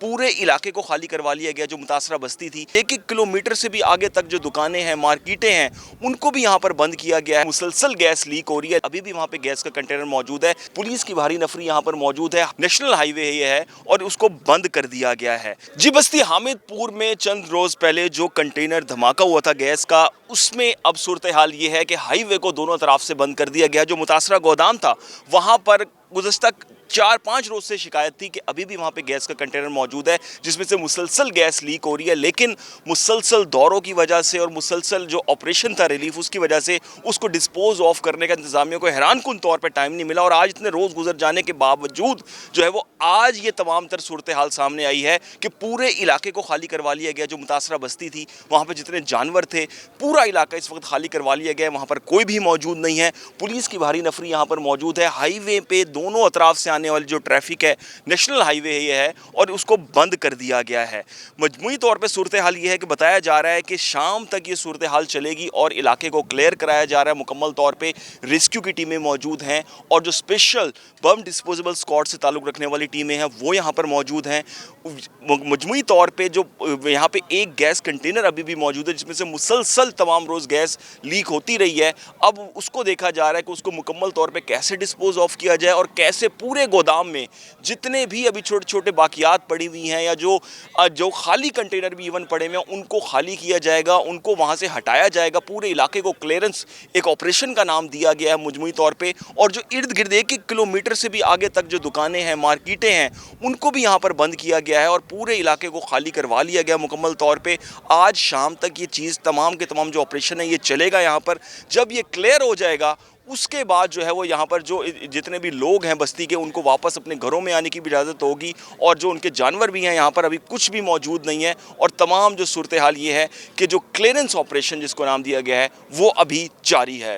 पूरे इलाके को खाली करवा लिया गया। जो मुतासरा बस्ती थी, 1-1 किलोमीटर से भी आगे तक जो दुकानें हैं, मार्केटें हैं, उनको भी यहाँ पर बंद किया गया है। मुसलसल गैस लीक हो रही है। अभी भी वहाँ पे गैस का कंटेनर मौजूद है। पुलिस की भारी नफरी यहाँ पर मौजूद है। नेशनल हाईवे ये है और उसको बंद कर दिया गया है। जी, बस्ती हामिदपुर में चंद रोज पहले जो कंटेनर धमाका हुआ था गैस का, उसमें अब सूरत हाल ये है कि हाईवे को दोनों तरफ से बंद कर दिया गया। जो मुतासरा गोदाम था, वहाँ पर गुज़श्ता 4-5 रोज से शिकायत थी कि अभी भी वहाँ पे गैस का कंटेनर मौजूद है, जिसमें से मुसलसल गैस लीक हो रही है। लेकिन मुसलसल दौरों की वजह से और मुसलसल जो ऑपरेशन था रिलीफ, उसकी वजह से उसको डिस्पोज ऑफ करने का इंतजामिया को हैरानकुन तौर पर टाइम नहीं मिला। और आज इतने रोज़ गुजर जाने के बावजूद जो है वो आज ये तमाम तर सूरत हाल सामने आई है कि पूरे इलाके को खाली करवा लिया गया। जो मुतासरा बस्ती थी, वहाँ पर जितने जानवर थे, पूरा इलाका इस वक्त खाली करवा लिया गया है। वहाँ पर कोई भी मौजूद नहीं है। पुलिस की भारी नफरी यहाँ पर मौजूद है। हाईवे पे दोनों अतराफ से आने वाली जो ट्रैफिक है, नेशनल हाईवे ये है और उसको बंद कर दिया गया है। मजमूई तौर पे सूरत हाल ये है कि बताया जा रहा है कि शाम तक ये सूरत हाल चलेगी और इलाके को क्लियर कराया जा रहा है। मुकम्मल तौर पे रेस्क्यू की टीमें मौजूद हैं और जो स्पेशल बम डिस्पोजेबल स्क्वाड से ताल्लुक़ रखने वाली टीमें हैं वो यहाँ पर मौजूद हैं। मजमूई तौर पे जो यहाँ पे एक गैस कंटेनर अभी भी मौजूद है, जिसमें से मुसलसल तमाम रोज़ गैस लीक होती रही है। अब उसको देखा जा रहा है कि उसको मुकम्मल तौर पे कैसे डिस्पोज ऑफ किया जाए और कैसे पूरे गोदाम में जितने भी अभी छोटे छोटे बाकियात पड़ी हुई हैं या जो खाली कंटेनर भी इवन पड़े हुए हैं, उनको खाली किया जाएगा, उनको वहाँ से हटाया जाएगा। पूरे इलाके को क्लियरेंस एक ऑपरेशन का नाम दिया गया है मजमूई तौर पे। और जो इर्द गिर्द 1-1 किलोमीटर से भी आगे तक जो दुकानें हैं, मार्केटें हैं, उनको भी यहाँ पर बंद किया गया है और पूरे इलाके को खाली करवा लिया गया मुकम्मल तौर पे। आज शाम तक ये चीज़ तमाम के तमाम जो ऑपरेशन है ये चलेगा यहाँ पर। जब ये क्लियर हो जाएगा उसके बाद जो है वो यहाँ पर जो जितने भी लोग हैं बस्ती के, उनको वापस अपने घरों में आने की भी इजाज़त होगी। और जो उनके जानवर भी हैं यहाँ पर अभी कुछ भी मौजूद नहीं है। और तमाम जो सूरत हाल ये है कि जो क्लियरेंस ऑपरेशन जिसको नाम दिया गया है वो अभी जारी है।